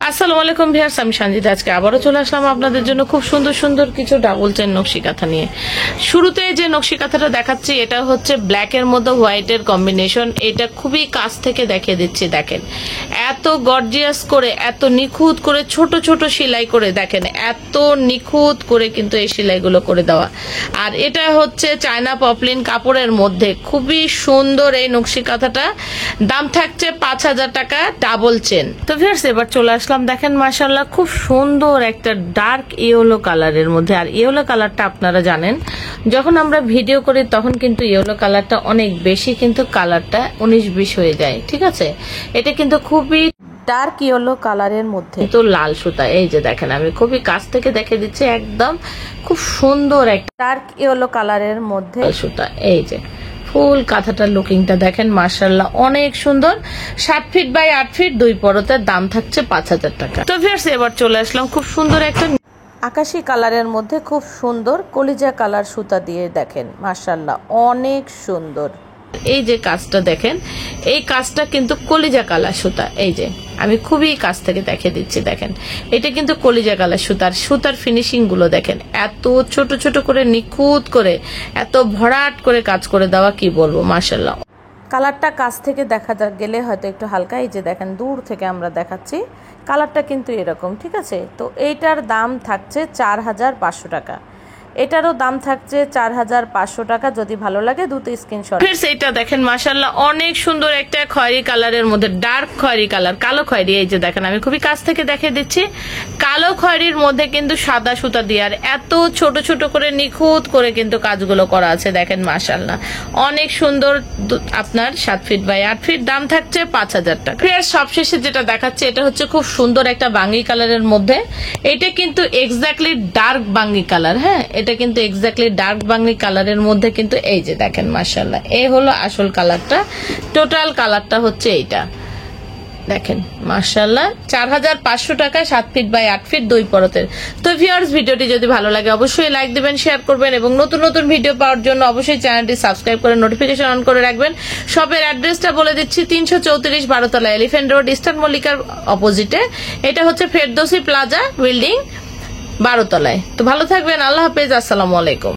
আসসালামু আলাইকুম ভিউয়ার্স, আমি সঞ্জিতা। আজকে আবারও চলে আসলাম আপনাদের জন্য খুব সুন্দর সুন্দর কিছু ডাবল চেন নকশি কাঁথা নিয়ে। শুরুতে যে নকশি কাঁথাটা দেখাচ্ছি এটা হচ্ছে ব্ল্যাক এর মধ্যে হোয়াইট এর কম্বিনেশন। এটা খুবই কাছ থেকে দেখিয়ে দিচ্ছি। দেখেন এত গর্জিয়াস করে, এত নিখুঁত করে, ছোট ছোট সেলাই করে, দেখেন এত নিখুঁত করে কিন্তু এই সেলাইগুলো করে দেওয়া। আর এটা হচ্ছে চায়না পপলিন কাপড়ের মধ্যে খুবই সুন্দর এই নকশি কাঁথাটা। দাম থাকছে 5,000 টাকা, ডাবল চেন। তো ভিউয়ার্স এবার চলে আসলাম, দেখেন মাশাআল্লাহ খুব সুন্দর একটা ডার্ক ইয়েলো কালারের মধ্যে। আর ইয়েলো কালারটা আপনারা জানেন যখন আমরা ভিডিও করি তখন কিন্তু ইয়েলো কালারটা অনেক বেশি কিন্তু কালারটা 19-20 হয়ে যায়, ঠিক আছে। এটা কিন্তু খুবই ডার্ক ইয়েলো কালারের মধ্যে তো লাল সুতা। এই যে দেখেন আমি খুবই কাছ থেকে দেখে দিচ্ছি, একদম খুব সুন্দর একটা ডার্ক ইয়েলো কালারের মধ্যে সুতা। এই যে ফুল কাঁথাটার লুকিংটা দেখেন মাশাআল্লাহ অনেক সুন্দর। 7 ফিট বাই 8 ফিট 2 পরতের, দাম থাকছে 5,000 টাকা। তো ভিউয়ার্স এবার চলে আসলাম খুব সুন্দর একটা আকাশী কালারের মধ্যে খুব সুন্দর কলিজা কালার সুতা দিয়ে, দেখেন মাশাআল্লাহ অনেক সুন্দর। এই যে কাজটা দেখেন, এই কাজটা কিন্তু কলিজা কালার সুতা। এই যে আমি খুবই কাছ থেকে দেখে দিচ্ছি, দেখেন এটা কিন্তু কলিজা কালার সুতার। সুতার ফিনিশিং গুলো দেখেন এত ছোট ছোট করে নিখুঁত করে, এত ভরাট করে কাজ করে দেওয়া, কি বলবো মাশাআল্লাহ। কালারটা কাছ থেকে দেখা গেলে হয়তো একটু হালকা, এই যে দেখেন দূর থেকে আমরা দেখাচ্ছি কালারটা কিন্তু এরকম, ঠিক আছে। তো এইটার দাম থাকছে 4,500 টাকা। এটারও দাম থাকছে 4,500 টাকা। যদি ভালো লাগে দুটো স্ক্রিনশট। এটা দেখেন মাশাআল্লাহ অনেক সুন্দর একটা খয়েরি কালারের মধ্যে, ডার্ক খয়েরি কালার, কালো খয়েরি। এই যে দেখেন আমি খুবই কাছ থেকে দেখে দিচ্ছি, কালো খয়েরির মধ্যে কিন্তু সাদা সুতা দিয়ে আর এত ছোট ছোট করে নিখুঁত করে কিন্তু কাজগুলো করা আছে, দেখেন মাশাআল্লাহ অনেক সুন্দর। আপনার 7 ফিট বাই 8 ফিট, দাম থাকছে 5,000 টাকা। সবশেষে যেটা দেখাচ্ছে এটা হচ্ছে খুব সুন্দর একটা বাঙ্গি কালারের মধ্যে। এটা কিন্তু এক্স্যাক্টলি ডার্ক বাঙ্গি কালার। হ্যাঁ, এটা কিন্তু এক্স্যাক্টলি ডার্ক বাঙ্গি কালারের মধ্যে কিন্তু এই যে দেখেন মাশাআল্লাহ এই হলো আসল কালারটা। টোটাল কালারটা হচ্ছে এইটা, দেখেন মাশাআল্লাহ 4,500 টাকা, 7 ফিট বাই 8 ফিট 2 পরতের। তো ভিউয়ার্স ভিডিওটি যদি ভালো লাগে অবশ্যই লাইক দিবেন, শেয়ার করবেন এবং নতুন নতুন ভিডিও পাওয়ার জন্য অবশ্যই চ্যানেলটি সাবস্ক্রাইব করে নোটিফিকেশন অন করে রাখবেন। শপের অ্যাড্রেসটা বলে দিচ্ছি, 334 12তলা এলিফ্যান্ট রোড, ইস্টার্ন মল্লিকার অপোজিটে। এটা হচ্ছে ফেরদৌসি প্লাজা বিল্ডিং 12 তলায়। তো ভালো থাকবেন, আল্লাহ হাফেজ, আসসালামু আলাইকুম।